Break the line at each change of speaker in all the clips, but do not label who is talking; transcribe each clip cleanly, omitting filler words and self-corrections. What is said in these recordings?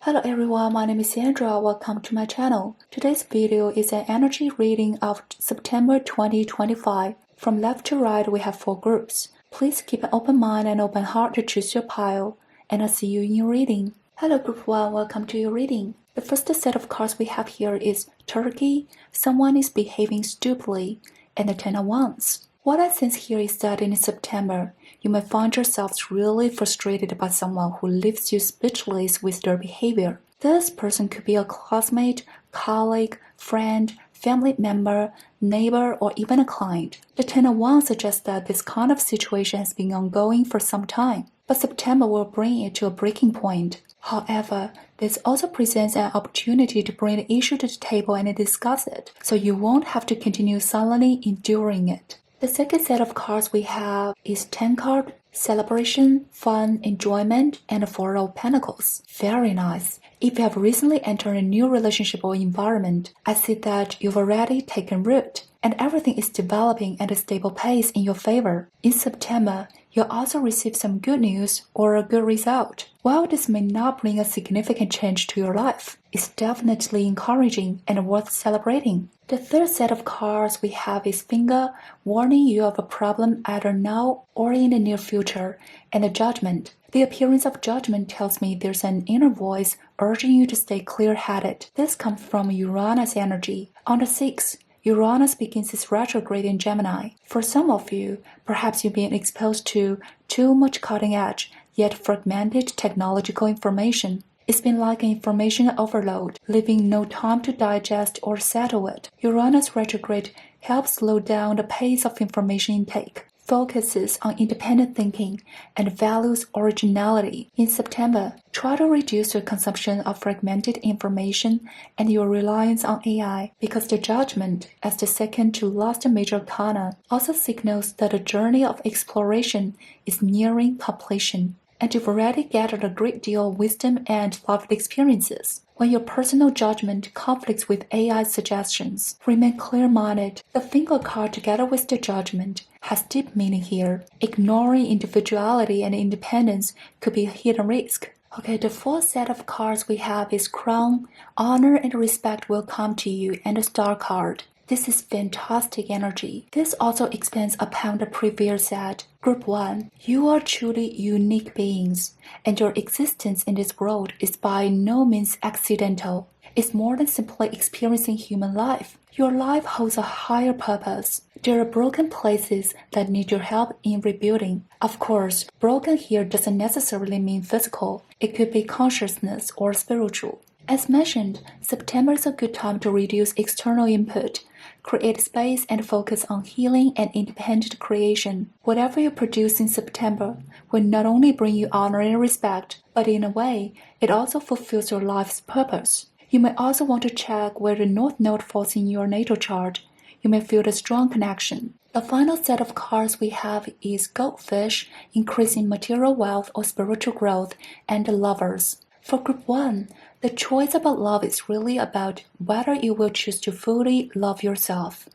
Hello everyone, my name is Sandra. Welcome to my channel. Today's video is an energy reading of September 2025. From left to right, we have 4 groups. Please keep an open mind and open heart to choose your pile, and I'll see you in your reading. Hello Group 1, welcome to your reading. The first set of cards we have here is Turkey, someone is behaving stupidly, and the 10 of Wands. What I sense here is that in September, you may find yourselves really frustrated by someone who leaves you speechless with their behavior. This person could be a classmate, colleague, friend, family member, neighbor, or even a client. The 10 of Wands suggests that this kind of situation has been ongoing for some time, but September will bring it to a breaking point. However, this also presents an opportunity to bring the issue to the table and discuss it, so you won't have to continue silently enduring it. The second set of cards we have is 10 card, celebration, fun, enjoyment, and 4 of Pentacles. Very nice. If you have recently entered a new relationship or environment, I see that you've already taken root, and everything is developing at a stable pace in your favor. In September, you'll also receive some good news or a good result. While this may not bring a significant change to your life, it's definitely encouraging and worth celebrating. The third set of cards we have is Finger, warning you of a problem either now or in the near future, and the Judgment. The appearance of Judgment tells me there's an inner voice urging you to stay clear-headed. This comes from Uranus energy. On the 6th, Uranus begins its retrograde in Gemini. For some of you, perhaps you've been exposed to too much cutting-edge, yet fragmented technological information. It's been like an information overload, leaving no time to digest or settle it. Uranus retrograde helps slow down the pace of information intake, focuses on independent thinking, and values originality. In September, try to reduce your consumption of fragmented information and your reliance on AI, because the Judgment, as the second to last major arcana, also signals that the journey of exploration is nearing completion, and you've already gathered a great deal of wisdom and lived experiences. When your personal judgment conflicts with AI suggestions, remain clear-minded. The Finger card together with the Judgment has deep meaning here. Ignoring individuality and independence could be a hidden risk. Okay, the fourth set of cards we have is Crown, honor and respect will come to you, and the Star card. This is fantastic energy. This also expands upon the previous set. Group 1, you are truly unique beings, and your existence in this world is by no means accidental. It's more than simply experiencing human life. Your life holds a higher purpose. There are broken places that need your help in rebuilding. Of course, broken here doesn't necessarily mean physical. It could be consciousness or spiritual. As mentioned, September is a good time to reduce external input, create space and focus on healing and independent creation. Whatever you produce in September will not only bring you honor and respect, but in a way, it also fulfills your life's purpose. You may also want to check where the North Node falls in your natal chart. You may feel a strong connection. The final set of cards we have is Goldfish, increasing material wealth or spiritual growth, and the Lovers. For Group 1, the choice about love is really about whether you will choose to fully love yourself,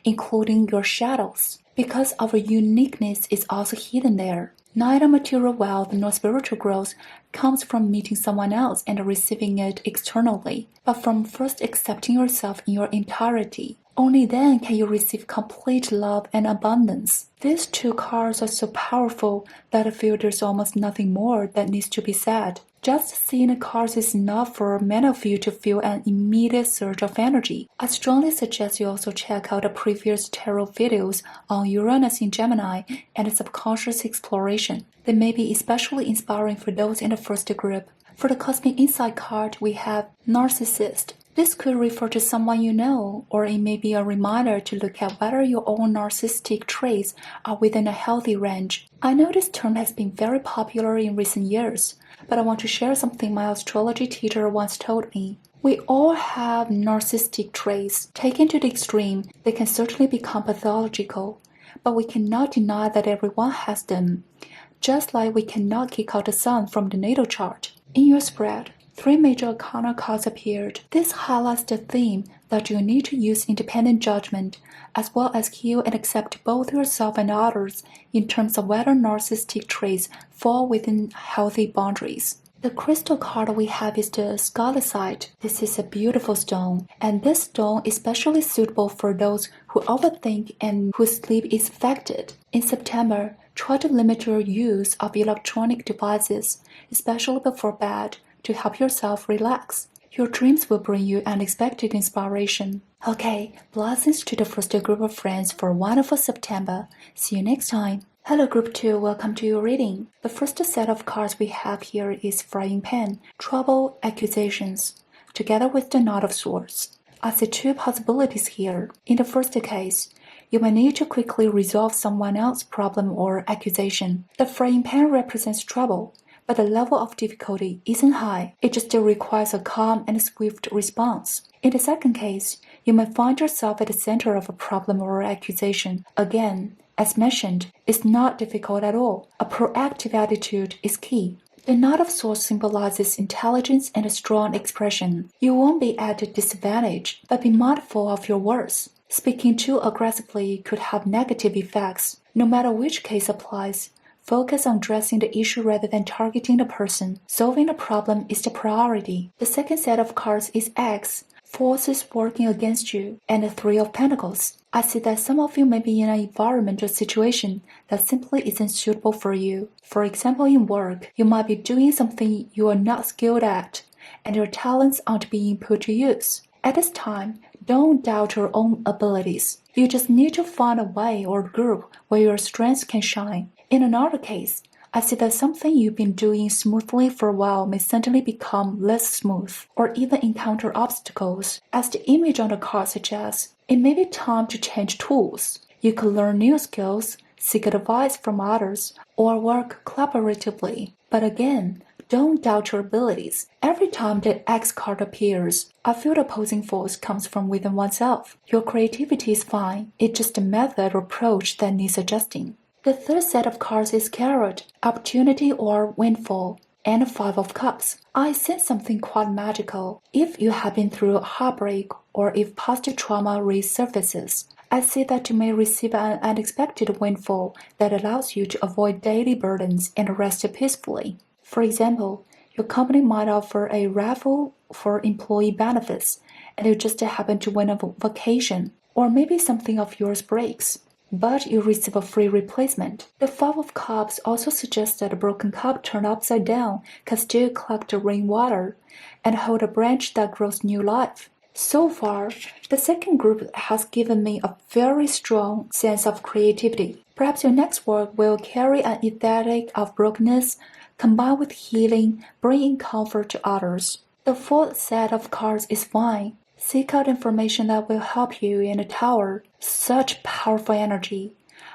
including your shadows, because our uniqueness is also hidden there. Neither material wealth nor spiritual growth comes from meeting someone else and receiving it externally, but from first accepting yourself in your entirety. Only then can you receive complete love and abundance. These 2 cards are so powerful that I feel there's almost nothing more that needs to be said. Just seeing the cards is enough for many of you to feel an immediate surge of energy. I strongly suggest you also check out the previous tarot videos on Uranus in Gemini and subconscious exploration. They may be especially inspiring for those in the first group. For the Cosmic Insight card, we have Narcissist. This could refer to someone you know, or it may be a reminder to look at whether your own narcissistic traits are within a healthy range. I know this term has been very popular in recent years, but I want to share something my astrology teacher once told me. We all have narcissistic traits. Taken to the extreme, they can certainly become pathological, but we cannot deny that everyone has them, just like we cannot kick out the sun from the natal chart. In your spread, 3 major arcana cards appeared. This highlights the theme that you need to use independent judgment, as well as heal and accept both yourself and others in terms of whether narcissistic traits fall within healthy boundaries. The crystal card we have is the scarlassite. This is a beautiful stone, and this stone is especially suitable for those who overthink and whose sleep is affected. In September, try to limit your use of electronic devices, especially before bed, to help yourself relax. Your dreams will bring you unexpected inspiration. Okay, blessings to the first group of friends for a wonderful September. See you next time. Hello Group 2, welcome to your reading. The first set of cards we have here is Frying Pan, Trouble, Accusations, together with the Knot of Swords. I see two possibilities here. In the first case, you may need to quickly resolve someone else's problem or accusation. The Frying Pan represents trouble, but the level of difficulty isn't high. It just requires a calm and swift response. In the second case, you may find yourself at the center of a problem or accusation. Again, as mentioned, it's not difficult at all. A proactive attitude is key. The Knot of Swords symbolizes intelligence and a strong expression. You won't be at a disadvantage, but be mindful of your words. Speaking too aggressively could have negative effects. No matter which case applies, focus on addressing the issue rather than targeting the person. Solving the problem is the priority. The second set of cards is X, forces working against you, and the Three of Pentacles. I see that some of you may be in an environmental situation that simply isn't suitable for you. For example, in work, you might be doing something you are not skilled at, and your talents aren't being put to use. At this time, don't doubt your own abilities. You just need to find a way or group where your strengths can shine. In another case, I see that something you've been doing smoothly for a while may suddenly become less smooth, or even encounter obstacles. As the image on the card suggests, it may be time to change tools. You could learn new skills, seek advice from others, or work collaboratively. But again, don't doubt your abilities. Every time the X card appears, I feel the opposing force comes from within oneself. Your creativity is fine. It's just a method or approach that needs adjusting. The third set of cards is Carrot, Opportunity or Windfall, and Five of Cups. I sense something quite magical. If you have been through a heartbreak or if past trauma resurfaces, I see that you may receive an unexpected windfall that allows you to avoid daily burdens and rest peacefully. For example, your company might offer a raffle for employee benefits, and you just happen to win a vacation, or maybe something of yours breaks, but you receive a free replacement. The Five of Cups also suggests that a broken cup turned upside down can still collect rainwater and hold a branch that grows new life. So far, the second group has given me a very strong sense of creativity. Perhaps your next work will carry an aesthetic of brokenness combined with healing, bringing comfort to others. The fourth set of cards is Fine. Seek out information that will help you in the Tower. Such powerful energy.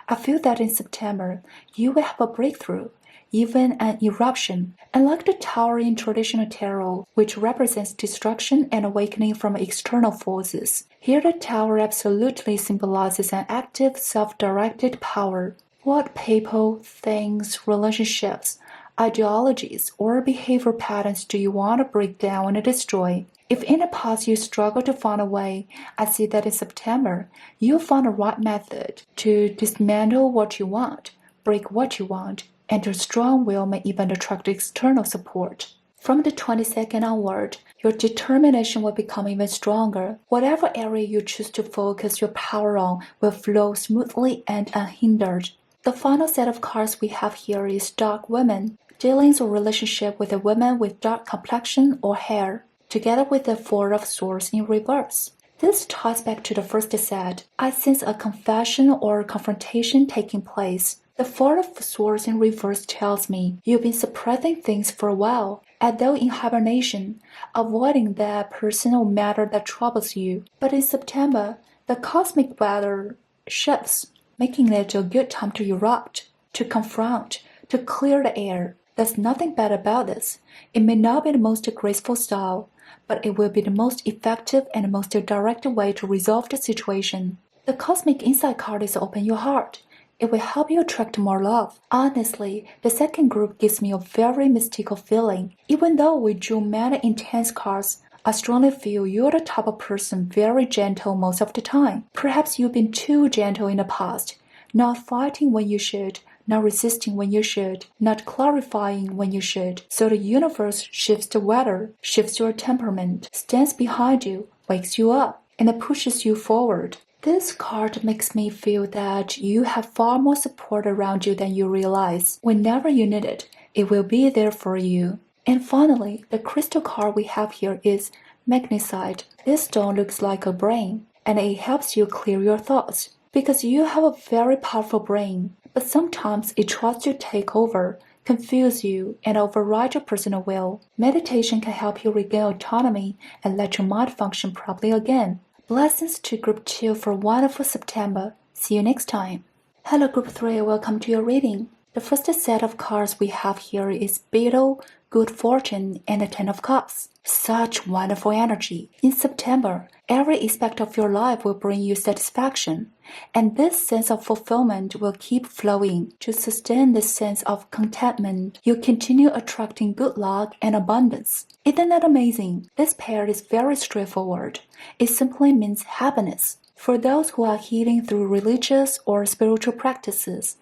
I feel that in September, you will have a breakthrough, even an eruption. Unlike the Tower in traditional tarot, which represents destruction and awakening from external forces, here the Tower absolutely symbolizes an active, self-directed power. What people, things, relationships, ideologies, or behavior patterns do you want to break down and destroy? If in the past you struggle to find a way, I see that in September, you'll find the right method to dismantle what you want, break what you want, and your strong will may even attract external support. From the 22nd onward, your determination will become even stronger. Whatever area you choose to focus your power on will flow smoothly and unhindered. The final set of cards we have here is Dark Women, dealings or relationship with a woman with dark complexion or hair, together with the Four of Swords in reverse. This ties back to the first set. I sense a confession or confrontation taking place. The Four of Swords in reverse tells me you've been suppressing things for a while, as though in hibernation, avoiding that personal matter that troubles you. But in September, the cosmic weather shifts, making it a good time to erupt, to confront, to clear the air. There's nothing bad about this. It may not be the most graceful style, but it will be the most effective and most direct way to resolve the situation. The Cosmic Insight card is Open Your Heart. It will help you attract more love. Honestly, the second group gives me a very mystical feeling. Even though we drew many intense cards, I strongly feel you're the type of person very gentle most of the time. Perhaps you've been too gentle in the past, not fighting when you should, not resisting when you should, not clarifying when you should. So the universe shifts the weather, shifts your temperament, stands behind you, wakes you up, and pushes you forward. This card makes me feel that you have far more support around you than you realize. Whenever you need it, it will be there for you. And finally, the crystal card we have here is magnesite. This stone looks like a brain, and it helps you clear your thoughts because you have a very powerful brain, but sometimes it tries to take over, confuse you, and override your personal will. Meditation can help you regain autonomy and let your mind function properly again. Blessings to Group 2 for a wonderful September. See you next time. Hello Group 3, welcome to your reading. The first set of cards we have here is Beetle, Good Fortune, and the Ten of Cups. Such wonderful energy. In September, every aspect of your life will bring you satisfaction, and this sense of fulfillment will keep flowing. To sustain this sense of contentment, you continue attracting good luck and abundance. Isn't that amazing? This pair is very straightforward. It simply means happiness. For those who are healing through religious or spiritual practices,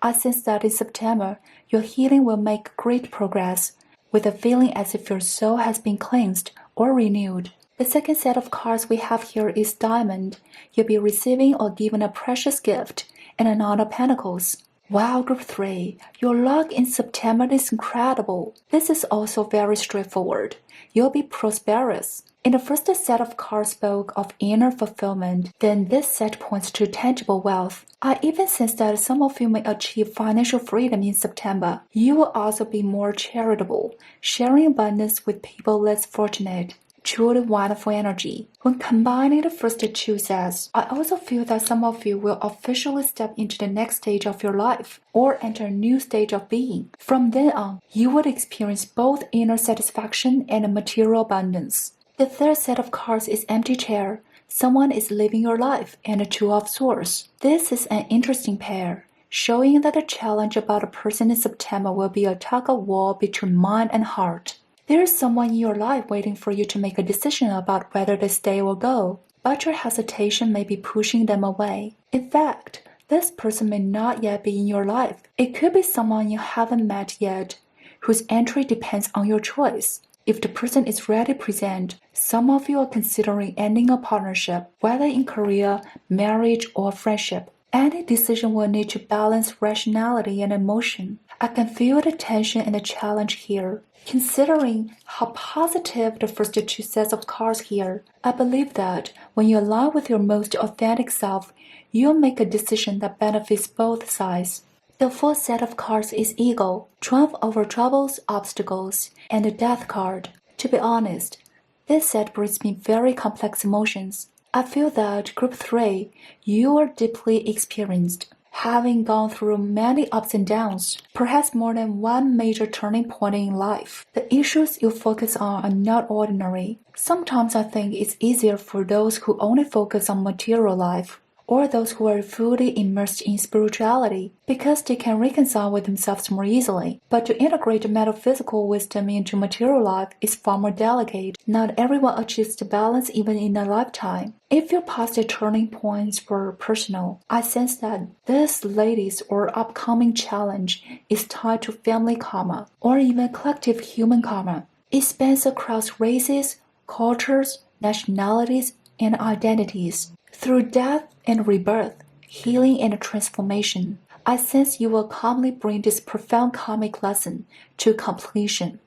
I sense that in September, your healing will make great progress, with a feeling as if your soul has been cleansed or renewed. The second set of cards we have here is Diamond. You'll be receiving or given a precious gift, and a Nine of Pentacles. Wow, Group 3, your luck in September is incredible. This is also very straightforward. You'll be prosperous. In the first set of cards spoke of inner fulfillment, then this set points to tangible wealth. I even sense that some of you may achieve financial freedom in September. You will also be more charitable, sharing abundance with people less fortunate. Truly wonderful energy. When combining the first two sets, I also feel that some of you will officially step into the next stage of your life or enter a new stage of being. From then on, you will experience both inner satisfaction and material abundance. The third set of cards is Empty Chair. Someone is living your life, and the Two of Swords. This is an interesting pair, showing that the challenge about a person in September will be a tug-of-war between mind and heart. There is someone in your life waiting for you to make a decision about whether they stay or go, but your hesitation may be pushing them away. In fact, this person may not yet be in your life. It could be someone you haven't met yet, whose entry depends on your choice. If the person is ready to present, some of you are considering ending a partnership, whether in career, marriage, or friendship. Any decision will need to balance rationality and emotion. I can feel the tension and the challenge here. Considering how positive the first two sets of cards here, I believe that when you align with your most authentic self, you'll make a decision that benefits both sides. The fourth set of cards is Eagle, Triumph over troubles, obstacles, and the Death card. To be honest, this set brings me very complex emotions. I feel that Group 3, you are deeply experienced, having gone through many ups and downs, perhaps more than one major turning point in life. The issues you focus on are not ordinary. Sometimes I think it's easier for those who only focus on material life, or those who are fully immersed in spirituality, because they can reconcile with themselves more easily. But to integrate metaphysical wisdom into material life is far more delicate. Not everyone achieves the balance even in a lifetime. If your past turning points were personal, I sense that this latest or upcoming challenge is tied to family karma, or even collective human karma. It spans across races, cultures, nationalities, and identities. Through death and rebirth, healing and transformation, I sense you will calmly bring this profound karmic lesson to completion.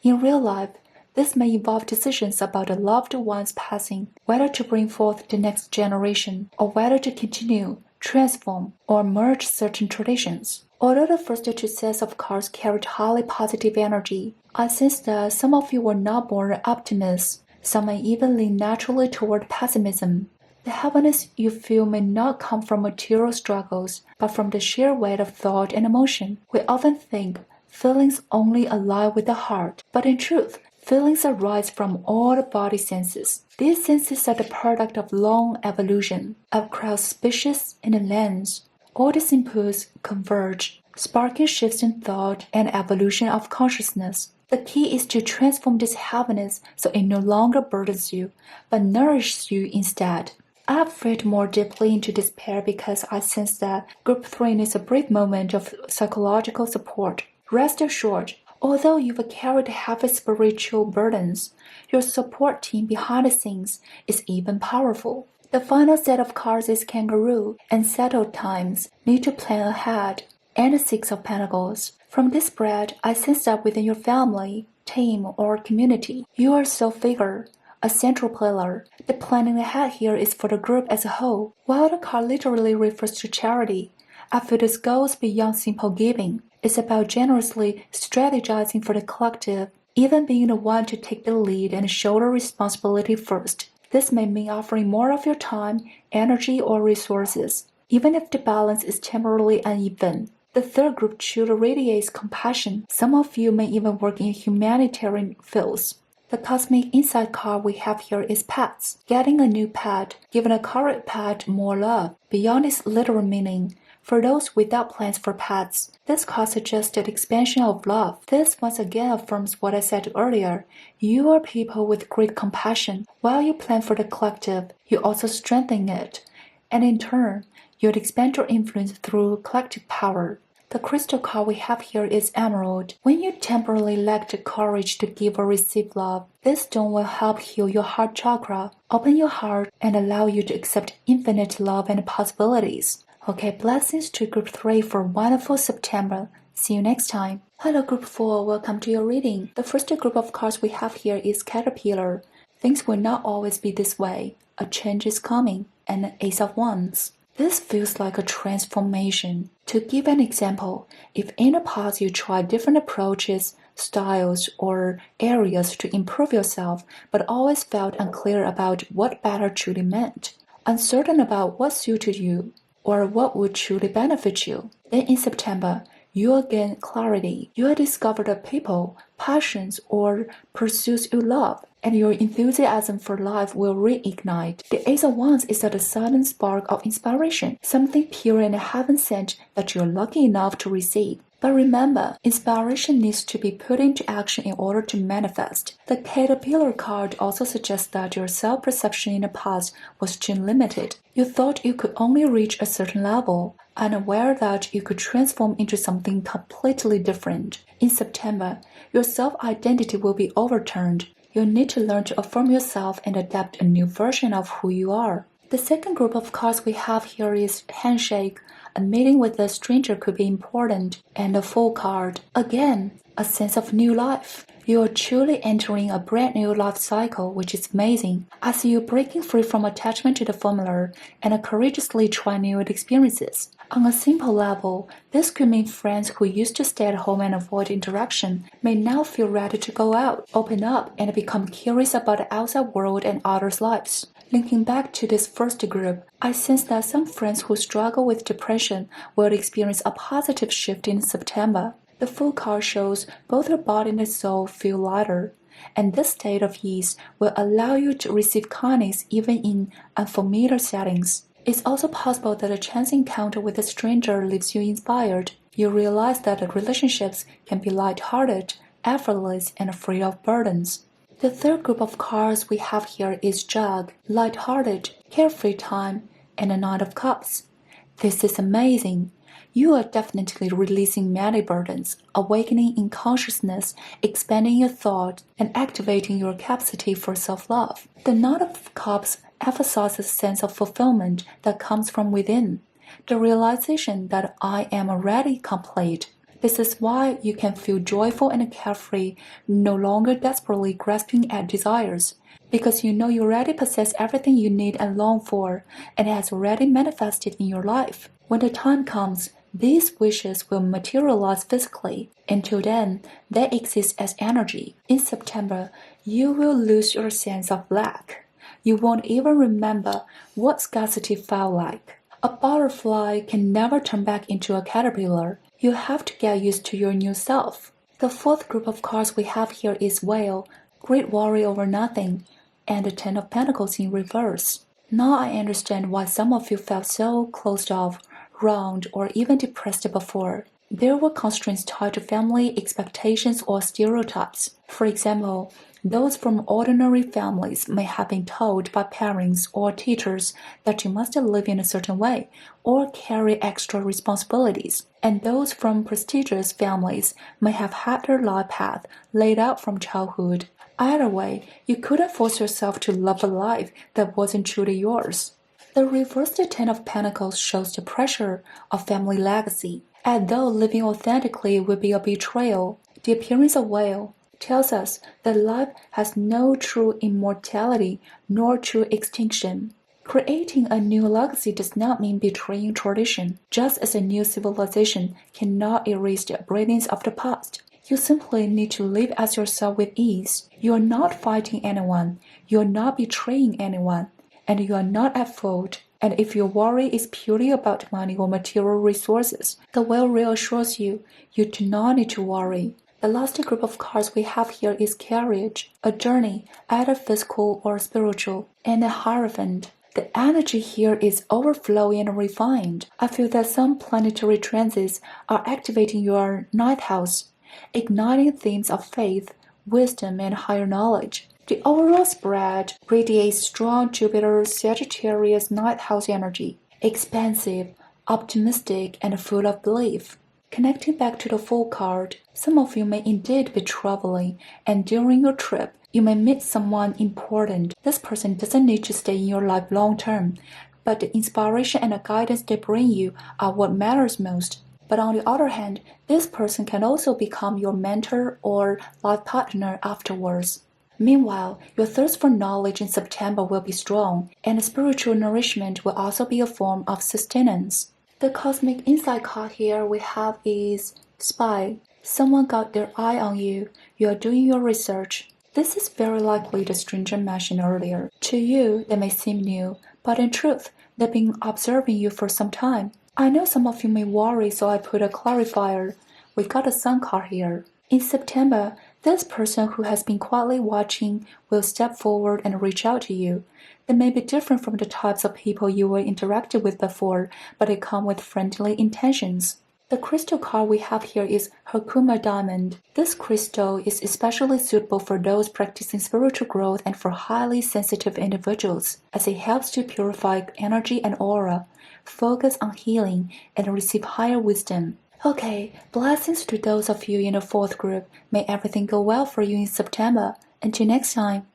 In real life, this may involve decisions about a loved one's passing, whether to bring forth the next generation, or whether to continue, transform, or merge certain traditions. Although the first two sets of cards carried highly positive energy, I sense that some of you were not born optimists. Some may even lean naturally toward pessimism. The happiness you feel may not come from material struggles, but from the sheer weight of thought and emotion. We often think feelings only align with the heart, but in truth, feelings arise from all the body senses. These senses are the product of long evolution, across species and lands. All these inputs converge, sparking shifts in thought and evolution of consciousness. The key is to transform this happiness so it no longer burdens you, but nourishes you instead. I have felt more deeply into despair because I sense that Group 3 needs a brief moment of psychological support. Rest assured, although you've carried heavy spiritual burdens, your support team behind the scenes is even powerful. The final set of cards is Kangaroo, and settled times need to plan ahead, and the Six of Pentacles. From this spread, I sense that within your family, team, or community, you are so figure, a central pillar. The planning ahead here is for the group as a whole. While the card literally refers to charity, I feel this goes beyond simple giving. It's about generously strategizing for the collective, even being the one to take the lead and shoulder responsibility first. This may mean offering more of your time, energy, or resources, even if the balance is temporarily uneven. The third group truly radiates compassion. Some of you may even work in humanitarian fields. The cosmic insight card we have here is pets. Getting a new pet, giving a current pet more love. Beyond its literal meaning, for those without plans for pets, this card suggested expansion of love. This once again affirms what I said earlier. You are people with great compassion. While you plan for the collective, you also strengthen it. And in turn, you'd expand your influence through collective power. The crystal card we have here is Emerald. When you temporarily lack the courage to give or receive love, this stone will help heal your heart chakra, open your heart, and allow you to accept infinite love and possibilities. Okay, blessings to Group 3 for a wonderful September. See you next time. Hello Group 4, welcome to your reading. The first group of cards we have here is Caterpillar. Things will not always be this way. A change is coming. And the Ace of Wands. This feels like a transformation. To give an example, if in the past you tried different approaches, styles, or areas to improve yourself, but always felt unclear about what better truly meant, uncertain about what suited you, or what would truly benefit you, then in September, you will gain clarity. You will discover the people, passions, or pursuits you love, and your enthusiasm for life will reignite. The Ace of Wands is a sudden spark of inspiration, something pure and heaven-sent that you're lucky enough to receive. But remember, inspiration needs to be put into action in order to manifest. The Caterpillar card also suggests that your self-perception in the past was too limited. You thought you could only reach a certain level, unaware that you could transform into something completely different. In September, your self-identity will be overturned. You'll need to learn to affirm yourself and adapt a new version of who you are. The second group of cards we have here is Handshake. A meeting with a stranger could be important. And the Fool card. Again, a sense of new life. You are truly entering a brand new life cycle, which is amazing. I see you breaking free from attachment to the familiar and courageously try new experiences. On a simple level, this could mean friends who used to stay at home and avoid interaction may now feel ready to go out, open up, and become curious about the outside world and others' lives. Linking back to this first group, I sense that some friends who struggle with depression will experience a positive shift in September. The Fool card shows both your body and soul feel lighter, and this state of ease will allow you to receive kindness even in unfamiliar settings. It's also possible that a chance encounter with a stranger leaves you inspired. You realize that relationships can be light-hearted, effortless, and free of burdens. The third group of cards we have here is Jug, light-hearted, carefree time, and a Knight of Cups. This is amazing. You are definitely releasing many burdens, awakening in consciousness, expanding your thought, and activating your capacity for self-love. The Knight of Cups emphasizes a sense of fulfillment that comes from within, the realization that I am already complete. This is why you can feel joyful and carefree, no longer desperately grasping at desires, because you know you already possess everything you need and long for, and it has already manifested in your life. When the time comes, these wishes will materialize physically. Until then, they exist as energy. In September, you will lose your sense of lack. You won't even remember what scarcity felt like. A butterfly can never turn back into a caterpillar. You have to get used to your new self. The fourth group of cards we have here is Whale, great worry over nothing, and the Ten of Pentacles in reverse. Now I understand why some of you felt so closed off, wronged, or even depressed before. There were constraints tied to family expectations or stereotypes. For example, Those from ordinary families may have been told by parents or teachers that you must live in a certain way or carry extra responsibilities, and those from prestigious families may have had their life path laid out from childhood. Either way, you couldn't force yourself to love a life that wasn't truly yours. The reversed Ten of Pentacles shows the pressure of family legacy, as though living authentically would be a betrayal. The appearance of whale tells us that life has no true immortality nor true extinction. Creating a new legacy does not mean betraying tradition, just as a new civilization cannot erase the brilliance of the past. You simply need to live as yourself with ease. You are not fighting anyone, you are not betraying anyone, and you are not at fault. And if your worry is purely about money or material resources, the whale reassures you, you do not need to worry. The last group of cards we have here is Carriage, a journey, either physical or spiritual, and the Hierophant. The energy here is overflowing and refined. I feel that some planetary transits are activating your ninth house, igniting themes of faith, wisdom, and higher knowledge. The overall spread radiates strong Jupiter Sagittarius ninth house energy, expansive, optimistic, and full of belief. Connecting back to the Fool card, some of you may indeed be traveling, and during your trip, you may meet someone important. This person doesn't need to stay in your life long term, but the inspiration and the guidance they bring you are what matters most. But on the other hand, this person can also become your mentor or life partner afterwards. Meanwhile, your thirst for knowledge in September will be strong, and spiritual nourishment will also be a form of sustenance. The cosmic insight card here we have is Spy. Someone got their eye on you. You are doing your research. This is very likely the stranger mentioned earlier. To you, they may seem new, but in truth, they've been observing you for some time. I know some of you may worry, so I put a clarifier. We got a Sun card here. In September, this person who has been quietly watching will step forward and reach out to you. They may be different from the types of people you were interacted with before, but they come with friendly intentions. The crystal card we have here is Herkimer Diamond. This crystal is especially suitable for those practicing spiritual growth and for highly sensitive individuals, as it helps to purify energy and aura, focus on healing, and receive higher wisdom. Okay, blessings to those of you in the fourth group. May everything go well for you in September. Until next time.